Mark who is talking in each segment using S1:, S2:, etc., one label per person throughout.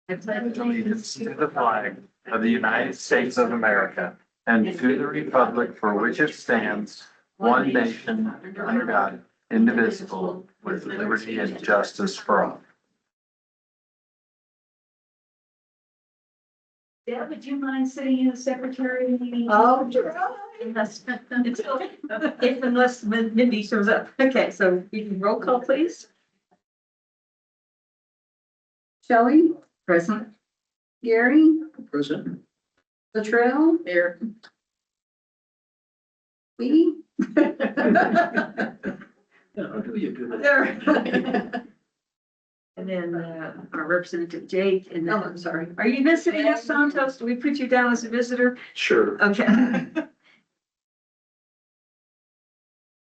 S1: I pledge allegiance to the flag of the United States of America and to the republic for which it stands, one nation, under God, indivisible, with liberty and justice for all.
S2: Deb, would you mind sitting in the secretary meeting?
S3: Oh, sure.
S2: Unless Mindy shows up. Okay, so you can roll call, please.
S3: Shelley,
S2: Present.
S3: Gary,
S1: Present.
S3: Latrell,
S2: There.
S3: me.
S1: How do you do that?
S3: There.
S2: And then our representative Jake, and
S3: Oh,
S2: then,
S3: I'm sorry.
S2: are you visiting us, Santos? Do we put you down as a visitor?
S1: Sure.
S2: Okay.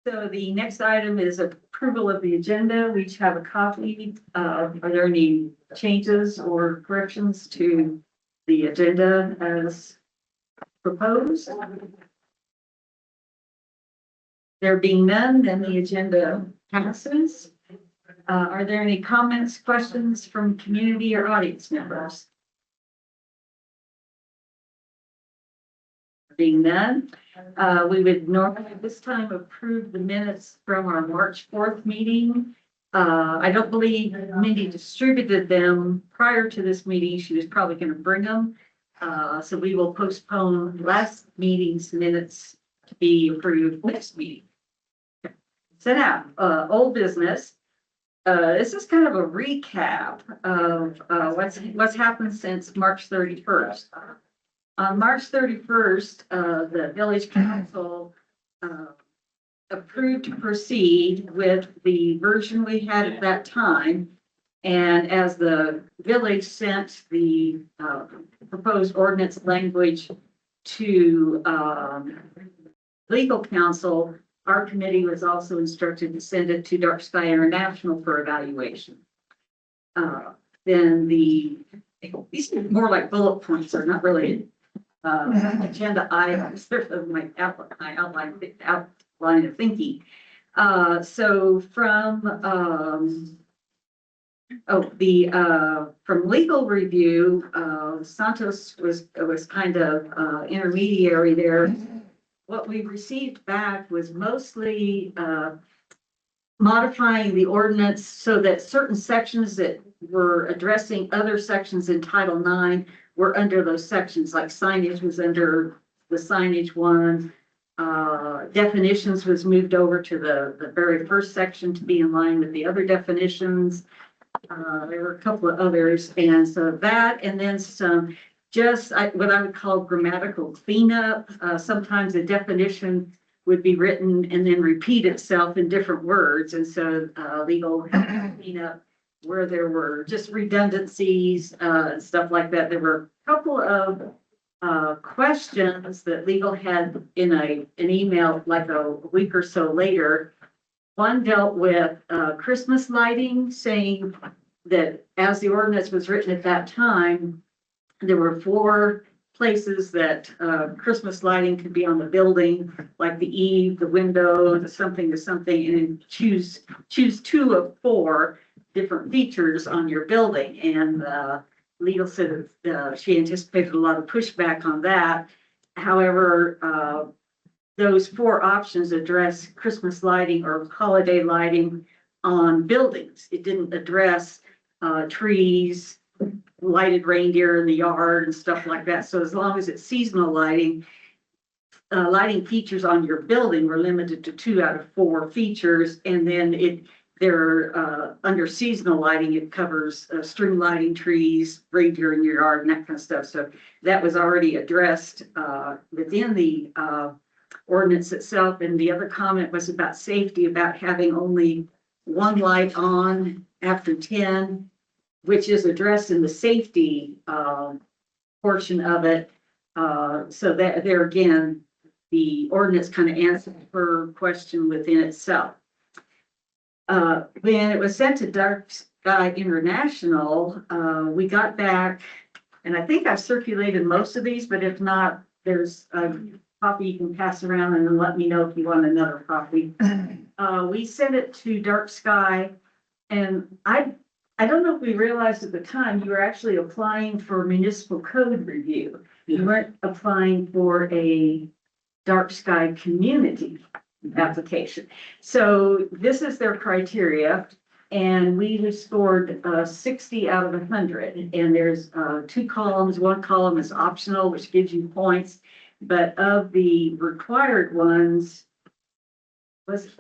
S2: So the next item is approval of the agenda. We each have a copy. Are there any changes or corrections to the agenda as proposed? There being none, then the agenda passes. Are there any comments, questions from community or audience members? Being none, we would normally at this time approve the minutes from our March 4th meeting. I don't believe Mindy distributed them prior to this meeting. She was probably going to bring them. So we will postpone last meeting's minutes to be approved next meeting. So now, old business. This is kind of a recap of what's happened since March 31st. On March 31st, the village council approved to proceed with the version we had at that time. And as the village sent the proposed ordinance language to legal counsel, our committee was also instructed to send it to Dark Sky International for evaluation. Then these are more like bullet points, they're not really agenda items, they're my outline of thinking. So from from legal review, Santos was kind of intermediary there. What we received back was mostly modifying the ordinance so that certain sections that were addressing other sections in Title IX were under those sections, like signage was under the signage one. Definitions was moved over to the very first section to be in line with the other definitions. There were a couple of others, and so that, and then some what I would call grammatical cleanup. Sometimes a definition would be written and then repeat itself in different words, and so legal cleanup where there were just redundancies and stuff like that. There were a couple of questions that legal had in an email like a week or so later. One dealt with Christmas lighting, saying that as the ordinance was written at that time, there were 4 places that Christmas lighting could be on the building, like the eave, the window, the something to something, and choose 2 of 4 different features on your building. And legal said she anticipated a lot of pushback on that. However, those 4 options address Christmas lighting or holiday lighting on buildings. It didn't address trees, lighted reindeer in the yard and stuff like that. So as long as it's seasonal lighting, lighting features on your building were limited to 2 out of 4 features. And then they're under seasonal lighting, it covers string lighting, trees, reindeer in your yard and that kind of stuff. So that was already addressed within the ordinance itself. And the other comment was about safety, about having only 1 light on after 10, which is addressed in the safety portion of it. So that there again, the ordinance kind of answered her question within itself. When it was sent to Dark Sky International, we got back, and I think I've circulated most of these, but if not, there's a copy you can pass around and then let me know if you want another copy. We sent it to Dark Sky, and I I don't know if we realized at the time, you were actually applying for municipal code review. You weren't applying for a dark sky community application. So this is their criteria. And we have scored 60 out of 100. And there's 2 columns. One column is optional, which gives you points. But of the required ones,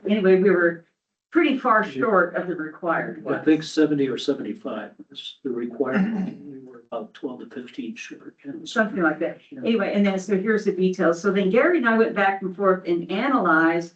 S2: anyway, we were pretty far short of the required
S4: I
S2: ones.
S4: think 70 or 75 is the requirement. We were about 12 to 15 short.
S2: Something like that. Anyway, and then, so here's the details. So then Gary and I went back and forth and analyzed,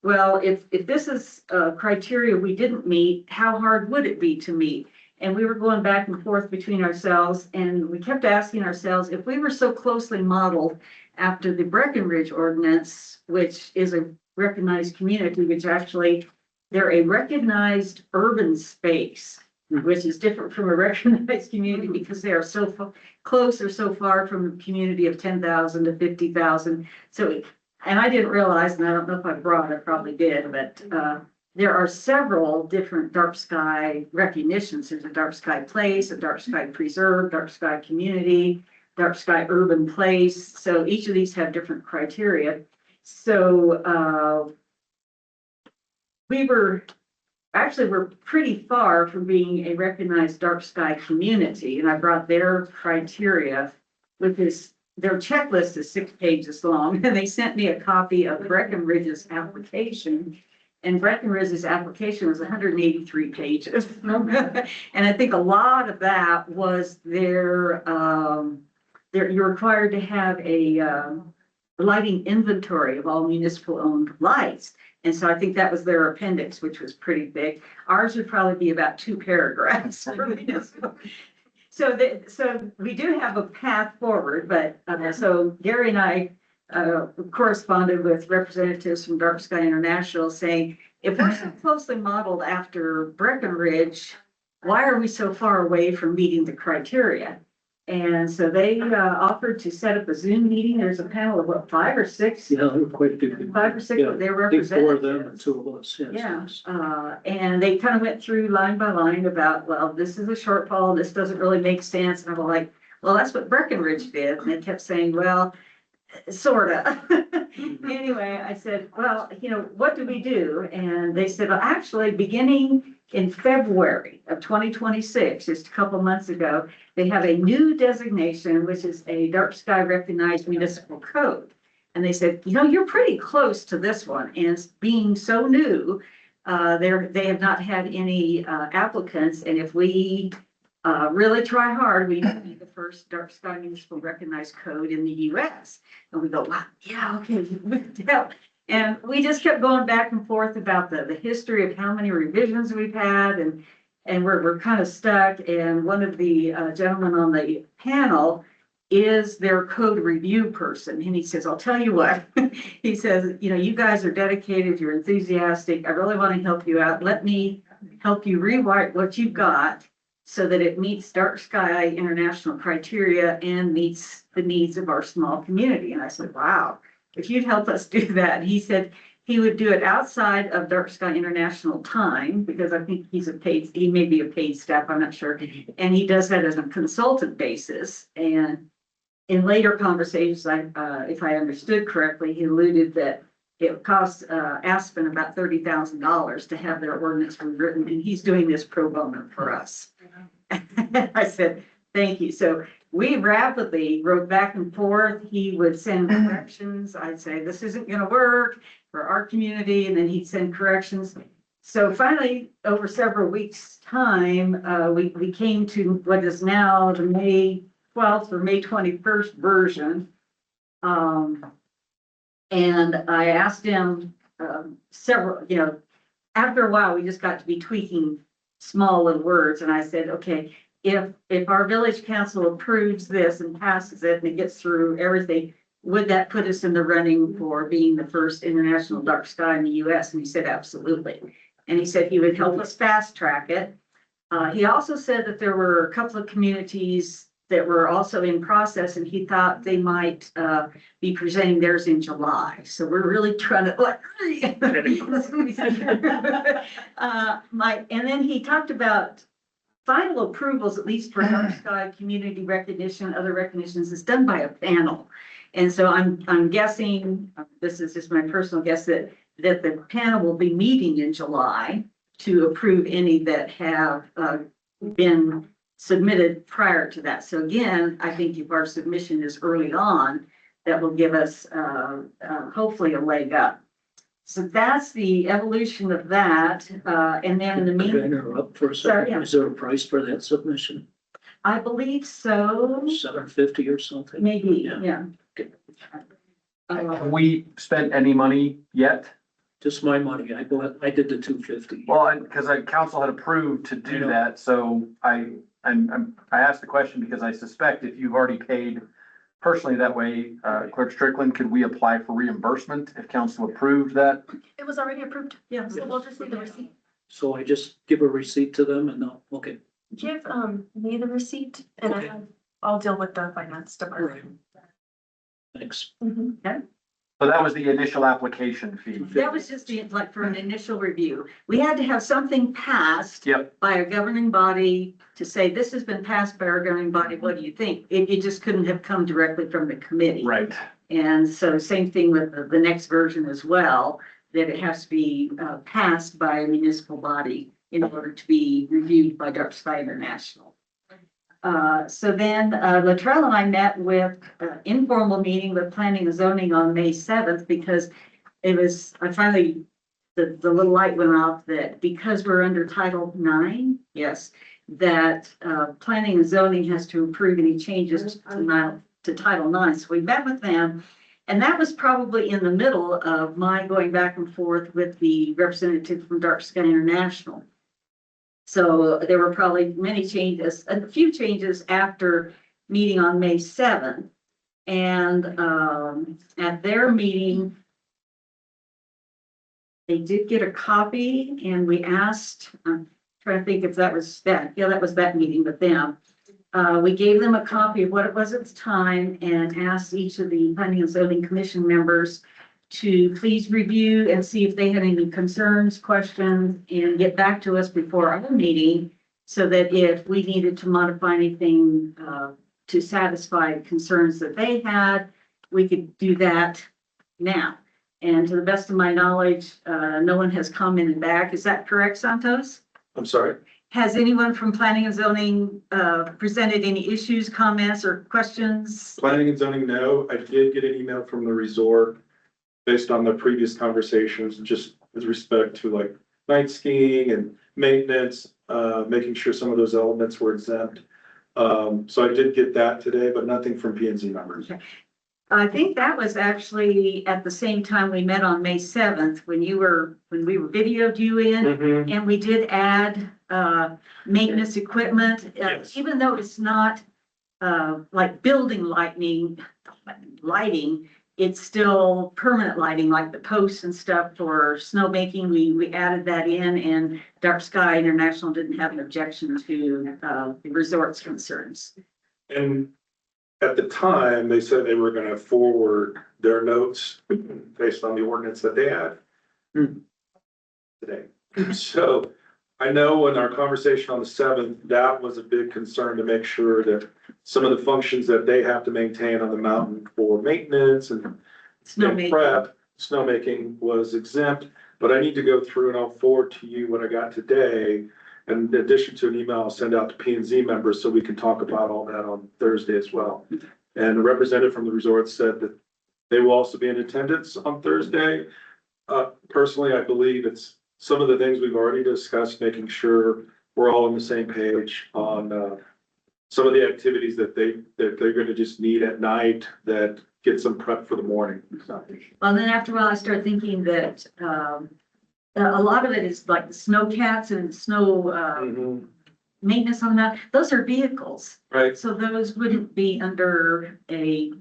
S2: well, if this is criteria we didn't meet, how hard would it be to meet? And we were going back and forth between ourselves, and we kept asking ourselves, if we were so closely modeled after the Breckenridge ordinance, which is a recognized community, which actually, they're a recognized urban space, which is different from a recognized community because they are so close or so far from a community of 10,000 to 50,000. So, and I didn't realize, and I don't know if I probably did, but there are several different dark sky recognitions. There's a dark sky place, a dark sky preserve, dark sky community, dark sky urban place. So each of these have different criteria. So we're pretty far from being a recognized dark sky community. And I brought their criteria with their checklist is 6 pages long. And they sent me a copy of Breckenridge's application. And Breckenridge's application was 183 pages. And I think a lot of that was you're required to have a lighting inventory of all municipal owned lights. And so I think that was their appendix, which was pretty big. Ours would probably be about 2 paragraphs for municipal. So we do have a path forward, but so Gary and I corresponded with representatives from Dark Sky International saying, if we're so closely modeled after Breckenridge, why are we so far away from meeting the criteria? And so they offered to set up a Zoom meeting. There's a panel of what, 5 or 6?
S4: Yeah, there were quite a few.
S2: 5 or 6
S4: Yeah,
S2: of their
S4: I think 4 of them and
S2: representatives.
S4: 2 of us. Yes,
S2: Yeah,
S4: yes.
S2: and they kind of went through line by line about, well, this is a shortfall, this doesn't really make sense. And I'm like, well, that's what Breckenridge did. And they kept saying, well, sorta. Anyway, I said, well, what do we do? And they said, well, actually, beginning in February of 2026, just a couple months ago, they have a new designation, which is a dark sky recognized municipal code. And they said, you're pretty close to this one. And being so new, they have not had any applicants. And if we really try hard, we may be the first dark sky municipal recognized code in the US. And we go, wow, yeah, okay, we can tell. And we just kept going back and forth about the history of how many revisions we've had, and we're kind of stuck. And one of the gentlemen on the panel is their code review person. And he says, I'll tell you what, he says, you guys are dedicated, you're enthusiastic. I really want to help you out. Let me help you rewrite what you've got so that it meets Dark Sky International criteria and meets the needs of our small community. And I said, wow, if you'd help us do that. And he said he would do it outside of Dark Sky International time, because I think he may be a paid staff, I'm not sure. And he does that as a consultant basis. And in later conversations, if I understood correctly, he alluded that it costs Aspen about $30,000 to have their ordinance rewritten, and he's doing this pro bono for us. I said, thank you. So we rapidly wrote back and forth. He would send corrections. I'd say, this isn't going to work for our community. And then he'd send corrections. So finally, over several weeks' time, we came to what is now the May 12th or May 21st version. And I asked him several, after a while, we just got to be tweaking small little words. And I said, okay, if our village council approves this and passes it and it gets through everything, would that put us in the running for being the first international dark sky in the US? And he said, absolutely. And he said he would help us fast track it. He also said that there were a couple of communities that were also in process, and he thought they might be presenting theirs in July. So we're really trying to and then he talked about final approvals, at least for Dark Sky community recognition, other recognitions, is done by a panel. And so I'm guessing, this is just my personal guess, that the panel will be meeting in July to approve any that have been submitted prior to that. So again, I think if our submission is early on, that will give us hopefully a leg up. So that's the evolution of that. And then in the
S4: Can I
S2: meantime,
S4: interrupt for a
S2: Sorry,
S4: second?
S2: yeah.
S4: Is there a price for that submission?
S2: I believe so,
S4: $750 or something?
S2: maybe,
S4: Yeah.
S2: yeah.
S1: Have we spent any money yet?
S4: Just my money. I did the 250.
S1: Well, because council had approved to
S4: I
S1: do
S4: know.
S1: that, so I asked the question because I suspect if you've already paid personally that way, Clerk Strickland, could we apply for reimbursement if council approved that?
S5: It was already approved,
S2: Yeah.
S5: so we'll just need the receipt.
S4: So I just give a receipt to them and they'll, okay.
S5: Give, me the receipt and
S4: Okay.
S5: I'll deal with the finance
S4: All right.
S5: department.
S4: Thanks.
S5: Mhm.
S1: So that was the initial application fee.
S2: That was just like for an initial review. We had to have something passed
S1: Yep,
S2: by a governing body to say, this has been passed by our governing body, what do you think? It just couldn't have come directly from the committee.
S1: right.
S2: And so same thing with the next version as well, that it has to be passed by a municipal body in order to be reviewed by Dark Sky International. So then Latrell and I met with informal meeting with planning and zoning on May 7th because it was, I finally, the little light went off that because we're under Title IX, yes, that planning and zoning has to approve any changes to Title IX. So we met with them. And that was probably in the middle of my going back and forth with the representative from Dark Sky International. So there were probably many changes, a few changes after meeting on May 7th. And at their meeting, they did get a copy and we asked, I'm trying to think if that was that, yeah, that was that meeting with them. We gave them a copy of what it was at the time and asked each of the planning and zoning commission members to please review and see if they had any concerns, questions, and get back to us before our meeting so that if we needed to modify anything to satisfy concerns that they had, we could do that now. And to the best of my knowledge, no one has commented back. Is that correct, Santos?
S6: I'm sorry.
S2: Has anyone from planning and zoning presented any issues, comments, or questions?
S6: Planning and zoning, no. I did get an email from the resort based on the previous conversations, just with respect to like night skiing and maintenance, making sure some of those elements were exempt. So I did get that today, but nothing from P and Z members.
S2: I think that was actually at the same time we met on May 7th, when we were videoed you in.
S6: Mhm.
S2: And we did add maintenance equipment,
S6: Yes.
S2: even though it's not like building lighting, it's still permanent lighting, like the posts and stuff for snowmaking. We added that in, and Dark Sky International didn't have an objection to the resort's concerns.
S6: And at the time, they said they were gonna forward their notes based on the ordinance that they had today. So I know in our conversation on the 7th, that was a big concern to make sure that some of the functions that they have to maintain on the mountain for maintenance and
S2: Snowmaking.
S6: prep, snowmaking was exempt. But I need to go through and I'll forward to you what I got today. In addition to an email, I'll send out to P and Z members so we can talk about all that on Thursday as well. And a representative from the resort said that they will also be in attendance on Thursday. Personally, I believe it's some of the things we've already discussed, making sure we're all on the same page on some of the activities that they're gonna just need at night that gets them prepped for the morning.
S2: Well, then after a while, I started thinking that a lot of it is like the snow cats and snow
S6: Mhm.
S2: maintenance on that. Those are vehicles.
S6: Right,
S2: So those wouldn't be under a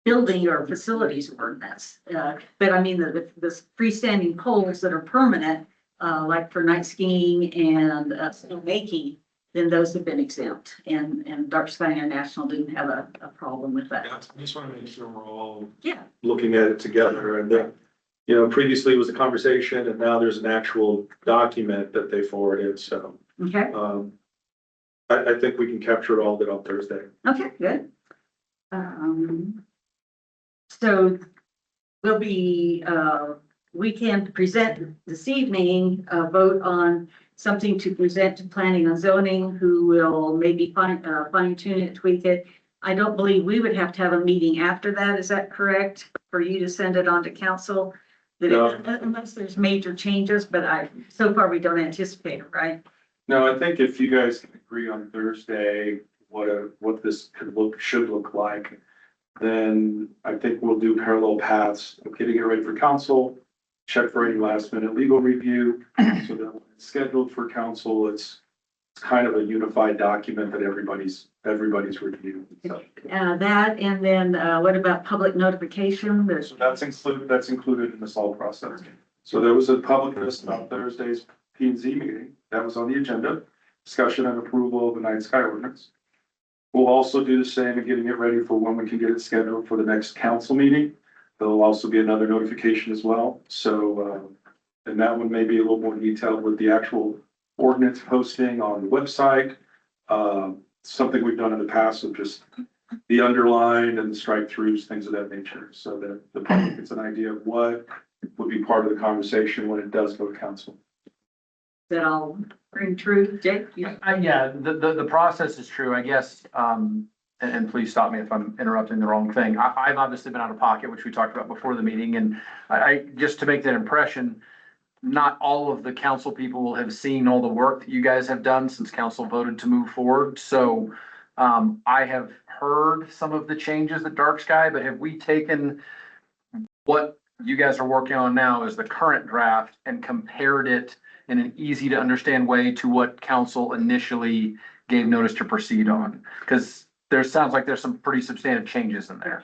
S2: building or facilities ordinance. But I mean, the freestanding poles that are permanent, like for night skiing and snowmaking, then those have been exempt. And Dark Sky International didn't have a problem with that.
S6: I just wanna make sure we're all
S2: Yeah,
S6: looking at it together and previously it was a conversation and now there's an actual document that they forwarded, so.
S2: okay.
S6: I think we can capture all of it on Thursday.
S2: Okay, good. So we'll be, we can present this evening, vote on something to present to planning and zoning, who will maybe fine tune it, tweak it. I don't believe we would have to have a meeting after that. Is that correct? For you to send it on to council? That
S6: No.
S2: unless there's major changes, but so far we don't anticipate it, right?
S6: No, I think if you guys can agree on Thursday, what this should look like, then I think we'll do parallel paths of getting it ready for council, check for any last minute legal review, so that when it's scheduled for council, it's kind of a unified document that everybody's reviewed. So
S2: That, and then, what about public notification? There's,
S6: that's included in this whole process. So there was a public notice about Thursday's P and Z meeting, that was on the agenda, discussion and approval of the night sky ordinance. We'll also do the same in getting it ready for when we can get it scheduled for the next council meeting. There'll also be another notification as well. So, and that one may be a little more detailed with the actual ordinance posting on the website. Something we've done in the past of just the underline and the strike throughs, things of that nature. So that the public gets an idea of what would be part of the conversation when it does go to council.
S2: that all ring true, Jake? You-
S1: Yeah, the process is true, I guess, and please stop me if I'm interrupting the wrong thing. I've obviously been out of pocket, which we talked about before the meeting, and just to make that impression, not all of the council people will have seen all the work that you guys have done since council voted to move forward. So, I have heard some of the changes at Dark Sky, but have we taken what you guys are working on now as the current draft and compared it in an easy to understand way to what council initially gave notice to proceed on? Because sounds like there's some pretty substantive changes in there.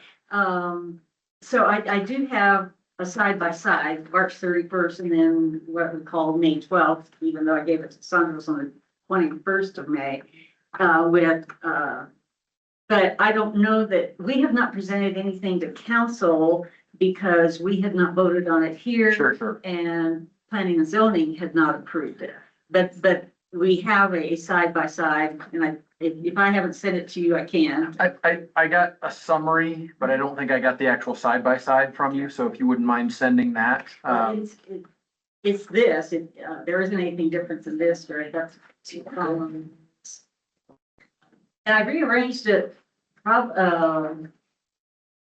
S2: So I do have a side by side, March 31st, and then what we call May 12th, even though I gave it to Sanders on the 21st of May, but I don't know that, we have not presented anything to council because we had not voted on it here.
S1: Sure.
S2: And planning and zoning had not approved it. But we have a side by side, and if I haven't sent it to you, I can.
S1: I got a summary, but I don't think I got the actual side by side from you. So if you wouldn't mind sending that.
S2: It's this, there isn't anything different than this, right? That's two columns. And I rearranged it,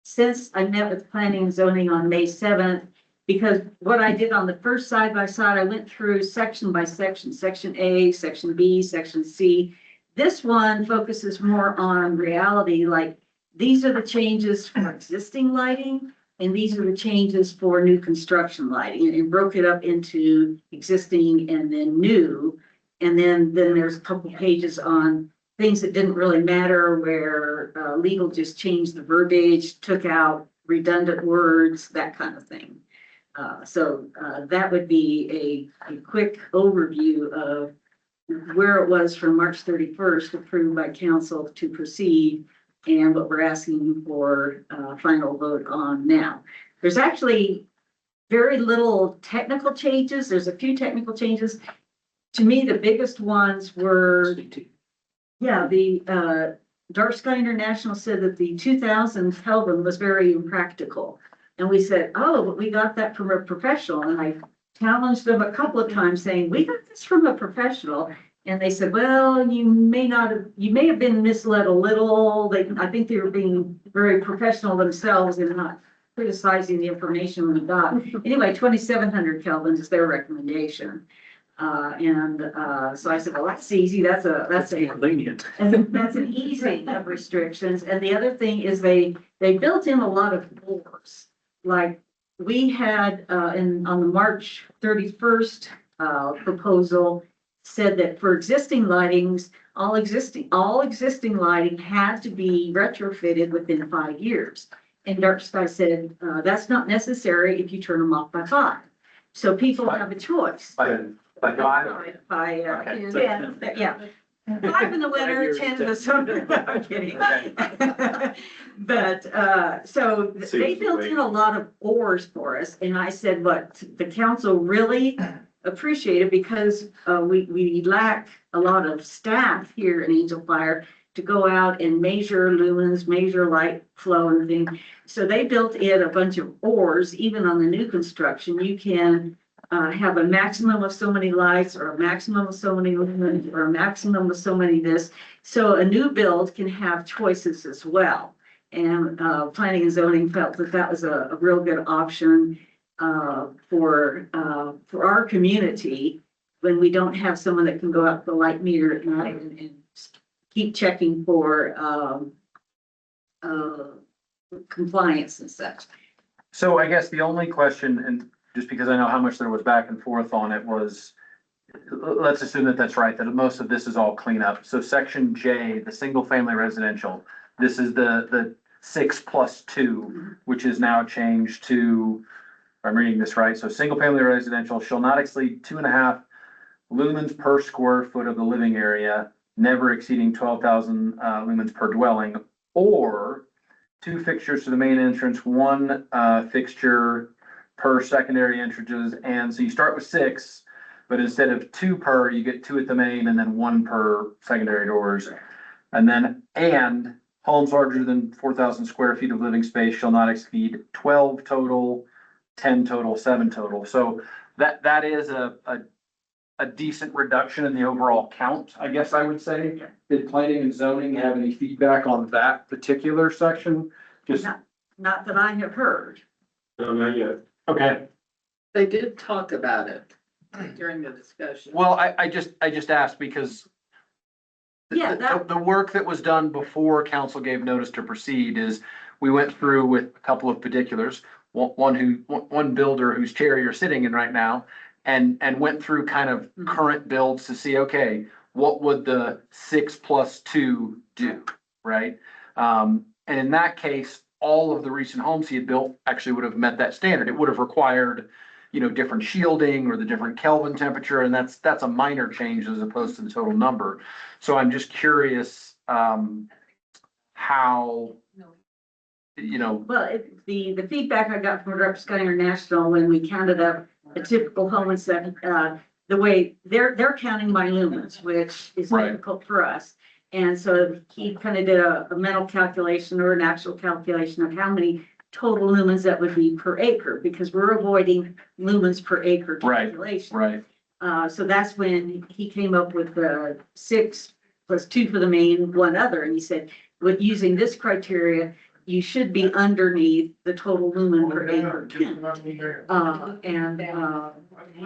S2: since I met with planning and zoning on May 7th, because what I did on the first side by side, I went through section by section, section A, section B, section C. This one focuses more on reality, like these are the changes for existing lighting, and these are the changes for new construction lighting, and it broke it up into existing and then new. And then there's a couple pages on things that didn't really matter, where legal just changed the verbiage, took out redundant words, that kind of thing. So that would be a quick overview of where it was from March 31st, approved by council to proceed, and what we're asking for final vote on now. There's actually very little technical changes. There's a few technical changes. To me, the biggest ones were, the Dark Sky International said that the 2000 Kelvin was very impractical. And we said, oh, but we got that from a professional. And I challenged them a couple of times saying, we got this from a professional. And they said, well, you may have been misled a little. I think they were being very professional themselves and not criticizing the information we got. Anyway, 2700 Kelvin is their recommendation. So I said, well, that's easy. That's
S4: Lenient.
S2: that's an easing of restrictions. And the other thing is they built in a lot of doors. Like we had, on the March 31st, proposal said that for existing lightings, all existing lighting had to be retrofitted within 5 years. And Dark Sky said, that's not necessary if you turn them off by 5. So people have a choice.
S1: By 5?
S2: By,
S1: Okay.
S2: 10, yeah. 5 in the winter, 10 in the summer. I'm kidding. But, so they built in a lot of oars for us. And I said, what, the council really appreciate it because, we lack a lot of staff here in Angel Fire to go out and measure lumens, measure light flow and things. So they built in a bunch of oars, even on the new construction, you can have a maximum of so many lights or a maximum of so many lumens or a maximum of so many this. So a new build can have choices as well. And planning and zoning felt that that was a real good option for our community when we don't have someone that can go out to the light meter at night and keep checking for compliance and such.
S1: So I guess the only question, and just because I know how much there was back and forth on it, was, let's assume that that's right, that most of this is all cleanup. So section J, the single family residential, this is the 6+2, which is now changed to, if I'm reading this right, so single family residential shall not exceed 2.5 lumens per square foot of the living area, never exceeding 12,000 lumens per dwelling, or 2 fixtures to the main entrance, 1 fixture per secondary entrances. And so you start with 6, but instead of 2 per, you get 2 at the main and then 1 per secondary doors. And then, and homes larger than 4,000 square feet of living space shall not exceed 12 total, 10 total, 7 total. So that is a decent reduction in the overall count, I guess I would say. Did planning and zoning have any feedback on that particular section? Just,
S2: Not that I have heard.
S6: No, not yet.
S1: okay.
S7: They did talk about it during the discussion.
S1: Well, I just asked because
S2: Yeah, that-
S1: the work that was done before council gave notice to proceed is we went through with a couple of particulars. One builder whose chair you're sitting in right now, and went through kind of current builds to see, okay, what would the 6+2 do, right? And in that case, all of the recent homes he had built actually would have met that standard. It would have required, different shielding or the different Kelvin temperature, and that's a minor change as opposed to the total number. So I'm just curious, how,
S2: Well, the feedback I got from Rep. Scott International when we counted up a typical home and said, the way they're counting by lumens, which is
S1: Right.
S2: difficult for us. And so he kind of did a mental calculation or an actual calculation of how many total lumens that would be per acre, because we're avoiding lumens per acre
S1: Right,
S2: calculation.
S1: right,
S2: So that's when he came up with the 6+2 for the main, 1 other, and he said, with using this criteria, you should be underneath the total lumen per acre count.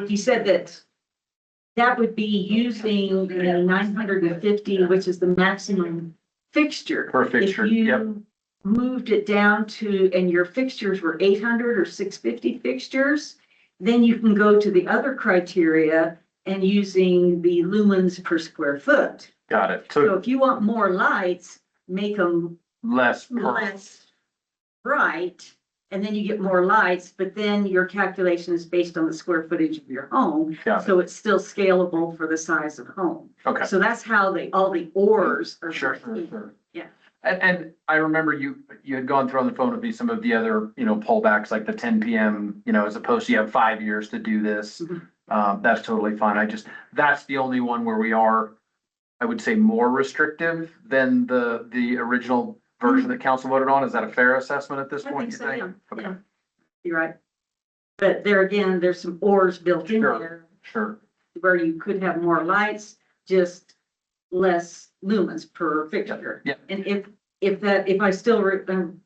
S2: He said that would be using the 950, which is the maximum fixture.
S1: per fixture,
S2: If
S1: yep,
S2: you moved it down to, and your fixtures were 800 or 650 fixtures, then you can go to the other criteria and using the lumens per square foot.
S1: got it.
S2: So
S1: So
S2: if you want more lights, make them
S1: less per,
S2: less bright, and then you get more lights, but then your calculation is based on the square footage of your home.
S1: got it,
S2: So it's still scalable for the size of home.
S1: okay.
S2: So that's how all the ors are.
S1: Sure, sure.
S2: Yeah.
S1: And I remember you had gone through on the phone with me some of the other, pullbacks, like the 10 PM, as opposed to you have 5 years to do this.
S2: Mhm.
S1: That's totally fine. That's the only one where we are, I would say, more restrictive than the original version that council voted on. Is that a fair assessment at this
S2: I
S1: point,
S2: think
S1: you
S2: so,
S1: think?
S2: yeah,
S1: Okay,
S2: yeah. You're right. But there again, there's some ors built in
S1: Sure.
S2: there
S1: sure,
S2: where you could have more lights, just less lumens per fixture.
S1: Yeah.
S2: And if I still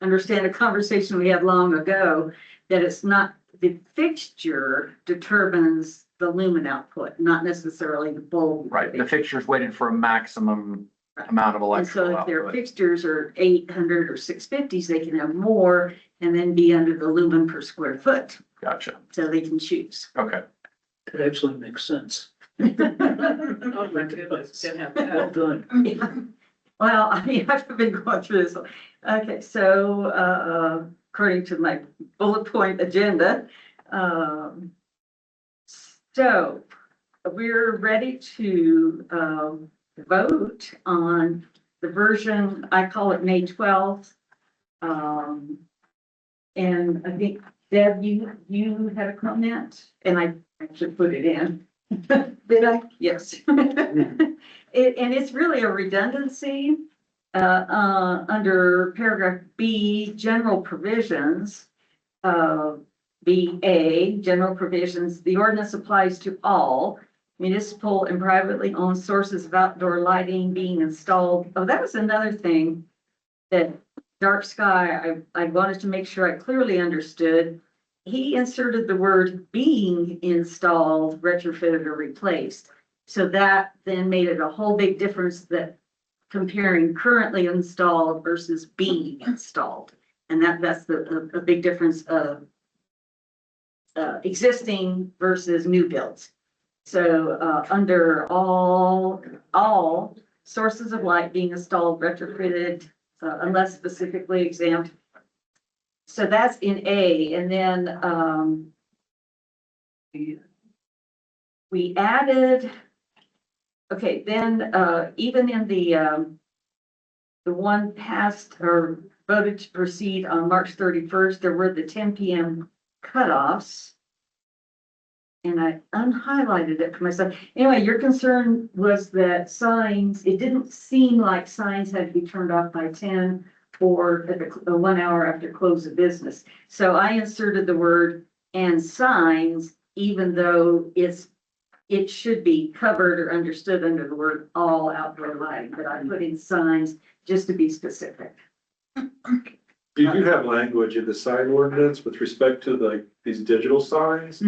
S2: understand a conversation we had long ago, that it's not, the fixture determines the lumen output, not necessarily the bulb.
S1: right. The fixture's weighted for a maximum amount of
S2: And
S1: electrical
S2: so if their
S1: output.
S2: fixtures are 800 or 650s, they can have more and then be under the lumen per square foot,
S1: Gotcha.
S2: so they can choose.
S1: Okay.
S4: It actually makes sense.
S7: Oh my goodness, didn't have
S4: Well
S7: that.
S4: done.
S2: Yeah. Well, I mean, I've been going through this. Okay, so, according to my bullet point agenda, so we're ready to, vote on the version, I call it May 12th. And I think Deb, you had a comment, and I actually put it in.
S3: Did I?
S2: Yes. And it's really a redundancy, under paragraph B, general provisions. BA, general provisions, the ordinance applies to all municipal and privately owned sources of outdoor lighting being installed. Oh, that was another thing that Dark Sky, I wanted to make sure I clearly understood. He inserted the word being installed, retrofitted, or replaced. So that then made it a whole big difference that comparing currently installed versus being installed. And that's a big difference of existing versus new builds. So under all sources of light being installed, retrofitted, unless specifically exempt. So that's in A, and then we added, okay, then even in the one passed or voted to proceed on March 31st, there were the 10 p.m. cutoffs. And I unhighlighted it for myself. Anyway, your concern was that signs, it didn't seem like signs had to be turned off by 10 or at the 1 hour after close of business. So I inserted the word and signs, even though it should be covered or understood under the word all outdoor lighting, but I put in signs just to be specific.
S6: You do have language in the sign ordinance with respect to like these digital signs.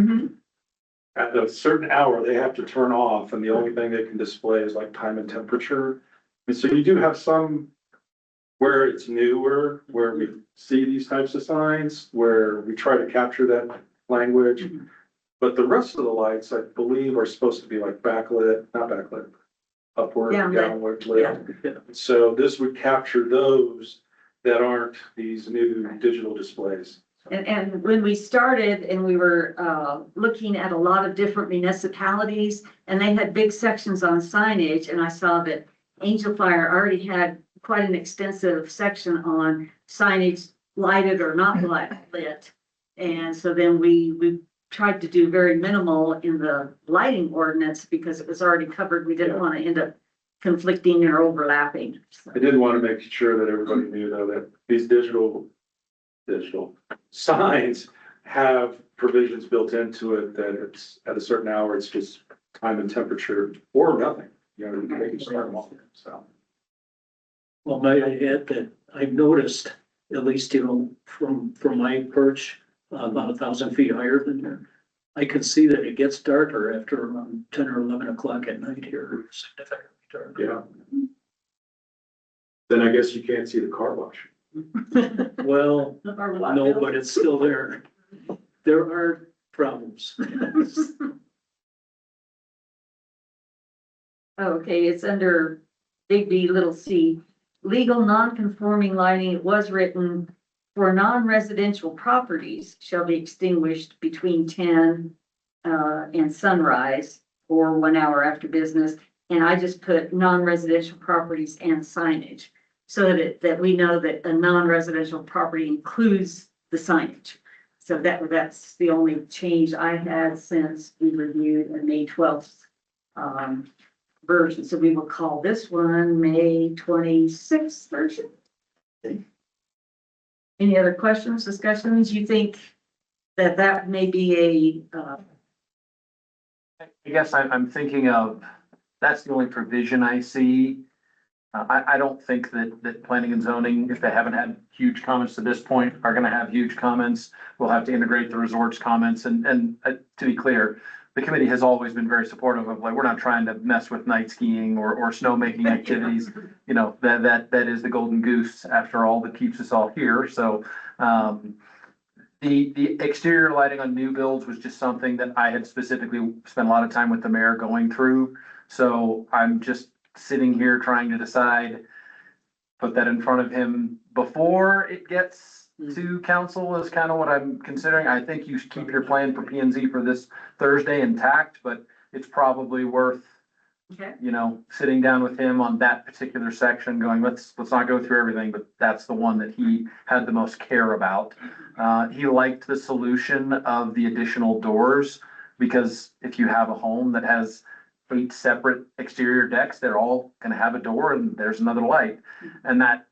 S6: At a certain hour, they have to turn off, and the only thing they can display is like time and temperature. And so you do have some where it's newer, where we see these types of signs, where we try to capture that language. But the rest of the lights, I believe, are supposed to be like backlit, not backlit, upward,
S2: Downlit.
S6: downward lit. So this would capture those that aren't these new digital displays.
S2: And when we started and we were looking at a lot of different municipalities and they had big sections on signage, and I saw that Angel Fire already had quite an extensive section on signage lighted or not lit. And so then we tried to do very minimal in the lighting ordinance because it was already covered. We didn't want to end up conflicting or overlapping. So,
S6: I did want to make sure that everybody knew though that these digital signs have provisions built into it that it's at a certain hour, it's just time and temperature or nothing. You know, they can start them off, so.
S4: Well, might I add that I've noticed, at least, from my perch, about 1,000 feet higher than there, I can see that it gets darker after around 10 or 11 o'clock at night here, significantly darker.
S6: Yeah. Then I guess you can't see the car wash.
S4: Well, no, but it's still there. There are problems.
S2: Okay, it's under big B, little c. Legal non-conforming lighting, it was written for non-residential properties shall be extinguished between 10 and sunrise or 1 hour after business. And I just put non-residential properties and signage so that we know that a non-residential property includes the signage. So that's the only change I had since we reviewed the May 12th version. So we will call this one May 26th version. Any other questions, discussions? You think that may be
S1: I guess I'm thinking of, that's the only provision I see. I don't think that planning and zoning, if they haven't had huge comments to this point, are gonna have huge comments. We'll have to integrate the resorts comments and to be clear, the committee has always been very supportive of, like, we're not trying to mess with night skiing or snowmaking activities. You know, that is the golden goose after all that keeps us all here. So, the exterior lighting on new builds was just something that I had specifically spent a lot of time with the mayor going through. So I'm just sitting here trying to decide, put that in front of him before it gets to council is kind of what I'm considering. I think you should keep your plan for P and Z for this Thursday intact, but it's probably worth,
S2: okay.
S1: you know, sitting down with him on that particular section going, let's not go through everything, but that's the one that he had the most care about. He liked the solution of the additional doors. Because if you have a home that has 8 separate exterior decks, they're all gonna have a door and there's another light. And that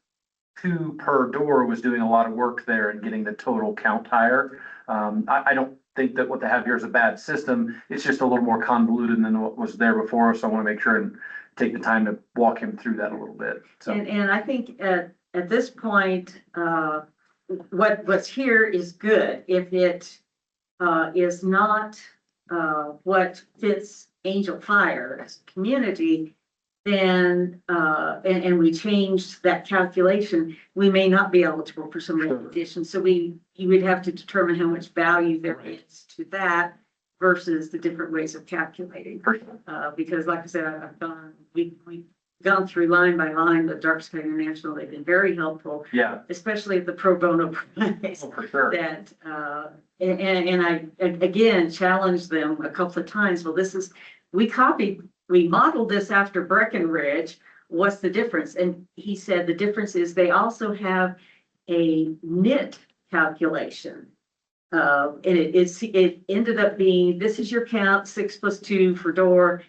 S1: 2 per door was doing a lot of work there and getting the total count higher. I don't think that what they have here is a bad system. It's just a little more convoluted than what was there before, so I wanna make sure and take the time to walk him through that a little bit, so.
S2: And I think at this point, what's here is good. If it is not what fits Angel Fire as a community, then and we change that calculation, we may not be eligible for some recognition. So you would have to determine how much value there is to that versus the different ways of calculating. Because like I said, we've gone through line by line, but Dark Sky International, they've been very helpful,
S1: Yeah,
S2: especially the pro bono price.
S1: for sure.
S2: That, and I, again, challenged them a couple of times, well, we modeled this after Breckenridge, what's the difference? And he said the difference is they also have a NIT calculation. And it ended up being, this is your count, 6 + 2 for door.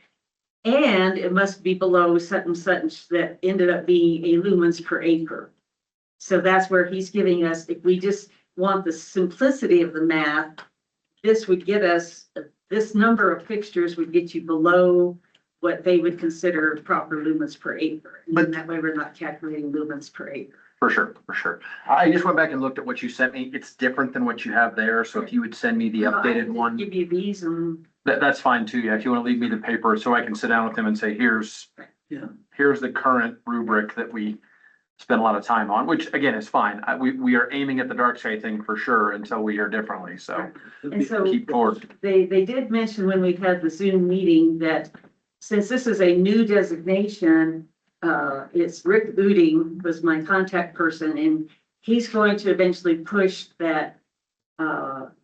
S2: And it must be below such that ended up being a lumens per acre. So that's where he's giving us, if we just want the simplicity of the math, this would get us, this number of fixtures would get you below what they would consider proper lumens per acre. And then that way we're not calculating lumens per acre.
S1: For sure, for sure. I just went back and looked at what you sent me. It's different than what you have there, so if you would send me the updated one,
S2: Give you these and.
S1: that's fine too. Yeah, if you want to leave me the paper so I can sit down with them and say, here's the current rubric that we spend a lot of time on, which again is fine. We are aiming at the dark sky thing for sure until we hear differently, so
S2: And so
S1: keep forward.
S2: they did mention when we had the Zoom meeting that since this is a new designation, it's Rick Uding was my contact person, and he's going to eventually push that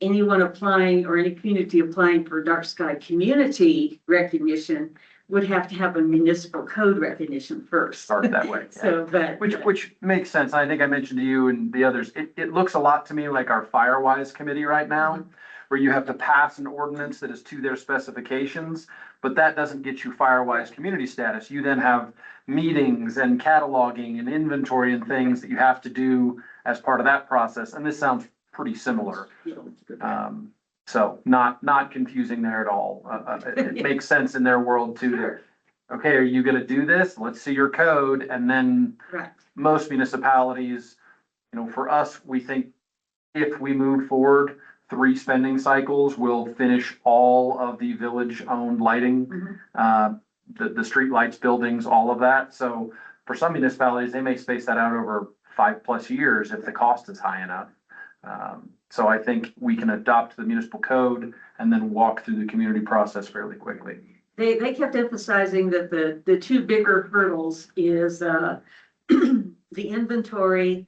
S2: anyone applying or any community applying for dark sky community recognition would have to have a municipal code recognition first.
S1: Start that way. Yeah.
S2: So, but.
S1: Which makes sense. I think I mentioned to you and the others, it looks a lot to me like our Firewise committee right now, where you have to pass an ordinance that is to their specifications, but that doesn't get you Firewise community status. You then have meetings and cataloging and inventory and things that you have to do as part of that process. And this sounds pretty similar. So not confusing there at all. It makes sense in their world too. Okay, are you gonna do this? Let's see your code. And then
S2: Right.
S1: most municipalities, for us, we think if we move forward 3 spending cycles, we'll finish all of the village-owned lighting, the street lights, buildings, all of that. So for some municipalities, they may space that out over 5+ years if the cost is high enough. So I think we can adopt the municipal code and then walk through the community process fairly quickly.
S2: They kept emphasizing that the 2 bigger hurdles is, the inventory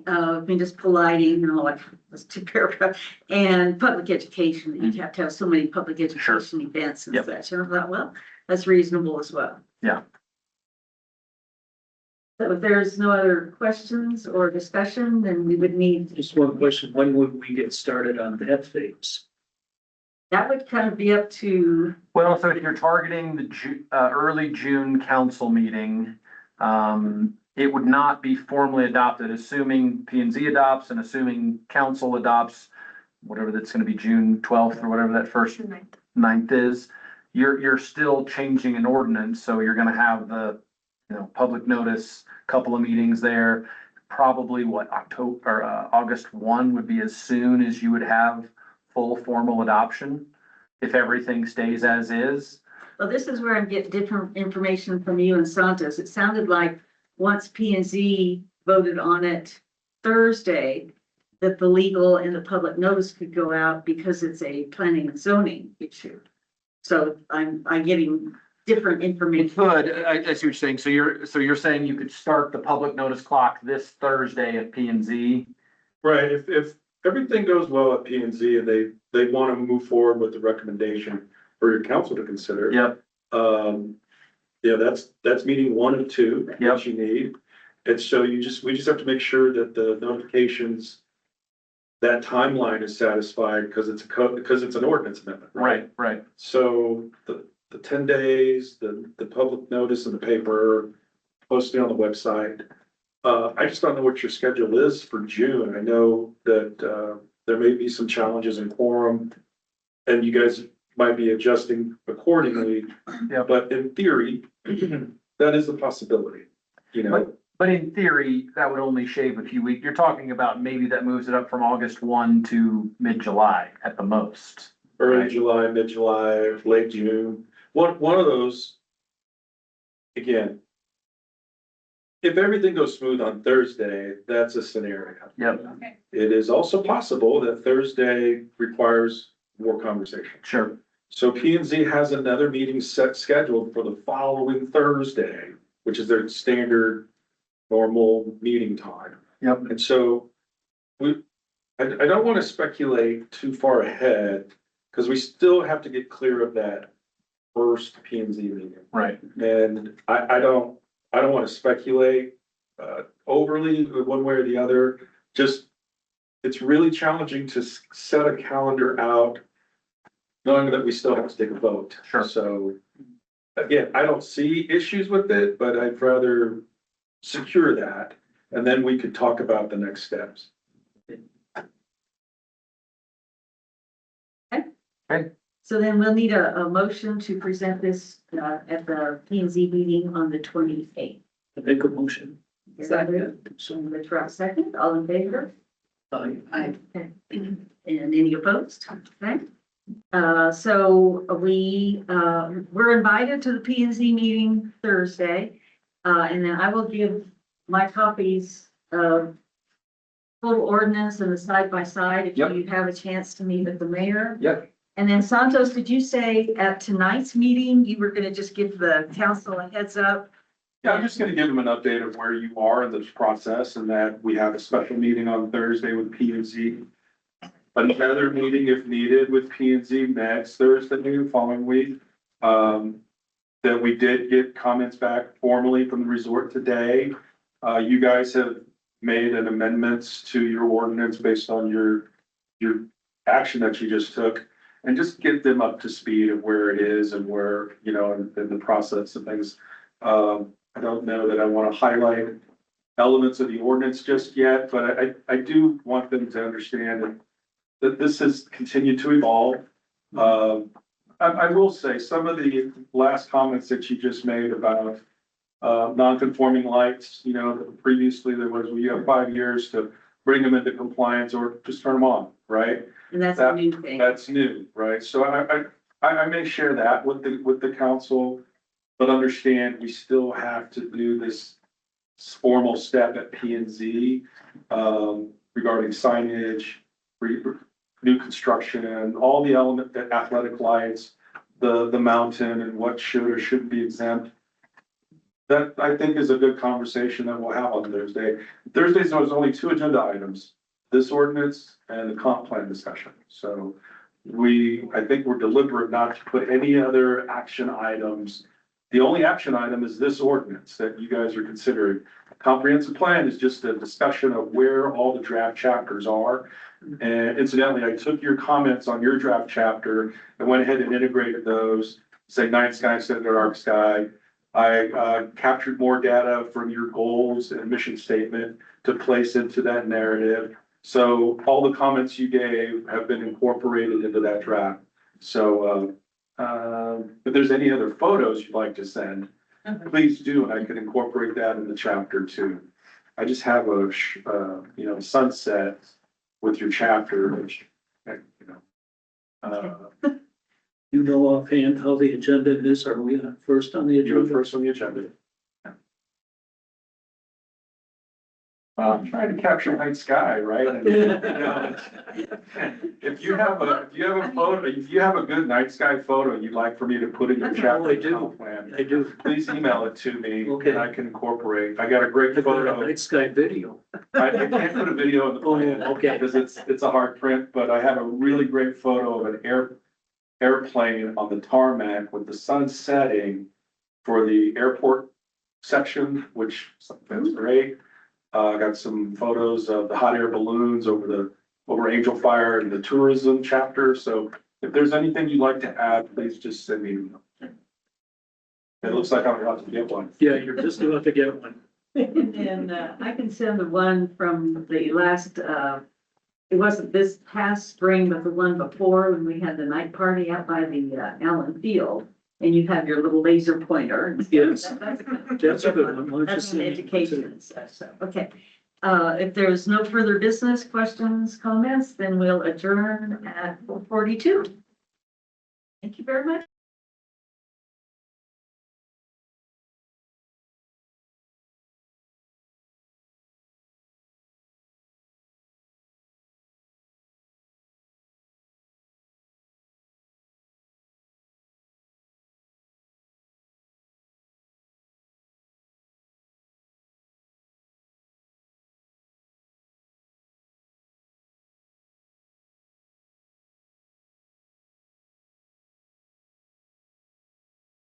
S2: of municipal lighting, like, let's 2 paragraphs, and public education. You have to have so many public education events and
S1: Yep.
S2: such. And I thought, well, that's reasonable as well.
S1: Yeah.
S2: So if there's no other questions or discussion, then we would need,
S4: Just one question, when would we get started on that phase?
S2: that would kind of be up to,
S1: Well, so if you're targeting the early June council meeting, it would not be formally adopted, assuming P and Z adopts and assuming council adopts, whatever that's gonna be June 12th or whatever that first
S5: June 9th.
S1: 9th is. You're still changing an ordinance, so you're gonna have the, public notice, couple of meetings there. Probably October or August 1 would be as soon as you would have full formal adoption, if everything stays as is.
S2: well, this is where I'm getting different information from you and Santos. It sounded like once P and Z voted on it Thursday, that the legal and the public notice could go out because it's a planning and zoning issue. So I'm getting different
S1: It
S2: information.
S1: could, I see what you're saying. So you're saying you could start the public notice clock this Thursday at P and Z?
S6: Right, if everything goes well at P and Z and they want to move forward with the recommendation for your council to consider.
S1: Yep,
S6: That's meeting 1 of 2
S1: Yep.
S6: that you need. And so we just have to make sure that the notifications that timeline is satisfied because it's a code, because it's an ordinance amendment, right?
S1: Right.
S6: So the 10 days, the public notice in the paper, posting on the website. I just don't know what your schedule is for June. I know that, there may be some challenges in quorum. And you guys might be adjusting accordingly.
S1: Yeah.
S6: But in theory, that is a possibility, you know?
S1: But in theory, that would only shave a few weeks. You're talking about maybe that moves it up from August 1 to mid-July at the most.
S6: Early
S1: Right.
S6: July, mid-July, late June, one of those. Again. If everything goes smooth on Thursday, that's a scenario.
S1: Yep,
S6: It is also possible that Thursday requires more conversation.
S1: sure.
S6: So P and Z has another meeting scheduled for the following Thursday, which is their standard normal meeting time.
S1: Yep.
S6: And so I don't want to speculate too far ahead because we still have to get clear of that first P and Z meeting.
S1: Right.
S6: And I don't want to speculate overly one way or the other. Just, it's really challenging to set a calendar out knowing that we still have to take a vote.
S1: Sure.
S6: So again, I don't see issues with it, but I'd rather secure that. And then we could talk about the next steps.
S2: So then we'll need a motion to present this, at the P and Z meeting on the 28th.
S4: I make a motion.
S7: Second.
S2: So Latrell second, all in favor?
S4: Aye.
S2: And any opposed? Okay. So we're invited to the P and Z meeting Thursday. And then I will give my copies of full ordinance and the side by side if
S1: Yep.
S2: you have a chance to meet with the mayor.
S1: Yep.
S2: And then Santos, did you say at tonight's meeting, you were gonna just give the council a heads up?
S6: Yeah, I'm just gonna give them an update of where you are in this process and that we have a special meeting on Thursday with P and Z. Another meeting if needed with P and Z next Thursday, the following week. That we did get comments back formally from the resort today. You guys have made an amendments to your ordinance based on your action that you just took. And just get them up to speed of where it is and where, you know, in the process of things. I don't know that I want to highlight elements of the ordinance just yet, but I do want them to understand that this has continued to evolve. I will say some of the last comments that you just made about non-conforming lights, you know, previously there was, well, you have 5 years to bring them into compliance or just turn them on, right?
S2: And that's a new thing.
S6: That's new, right? So I may share that with the council, but understand we still have to do this formal step at P and Z regarding signage, new construction, all the athletic lights, the mountain and what should or shouldn't be exempt. That I think is a good conversation that we'll have on Thursday. Thursdays, there was only 2 agenda items, this ordinance and the comp plan discussion. So I think we're deliberate not to put any other action items. The only action item is this ordinance that you guys are considering. Comprehensive plan is just a discussion of where all the draft chapters are. And incidentally, I took your comments on your draft chapter and went ahead and integrated those, say night sky instead of dark sky. I captured more data from your goals and mission statement to place into that narrative. So all the comments you gave have been incorporated into that draft. So if there's any other photos you'd like to send, please do, and I can incorporate that in the chapter too. I just have a sunset with your chapter, which,
S4: You know offhand how the agenda is? Are we first on the
S6: you're
S4: agenda?
S6: first on the agenda. I'm trying to capture night sky, right? If you have a photo, if you have a good night sky photo you'd like for me to put in your chapter
S4: I do.
S6: comp plan,
S4: I do.
S6: please email it to me
S4: Okay.
S6: and I can incorporate. I got a great
S4: I got a
S6: photo.
S4: night sky video.
S6: I can't put a video in the plan.
S4: Oh, okay.
S6: Because it's a hard print, but I have a really great photo of an airplane on the tarmac with the sun setting for the airport section, which that's great. I got some photos of the hot air balloons over the over Angel Fire and the tourism chapter. So if there's anything you'd like to add, please just send me an email. It looks like I'm about to get one.
S4: Yeah, you're just about to get one.
S2: And I can send the one from the last, it wasn't this past spring, but the one before when we had the night party out by the Allen Field. And you have your little laser pointer. and stuff.
S4: Yes.
S2: That's
S4: That's a good one. Why don't you
S2: That's an
S4: send it to-
S2: education and stuff, so, okay. If there's no further business, questions, comments, then we'll adjourn at 4:42. Thank you very much.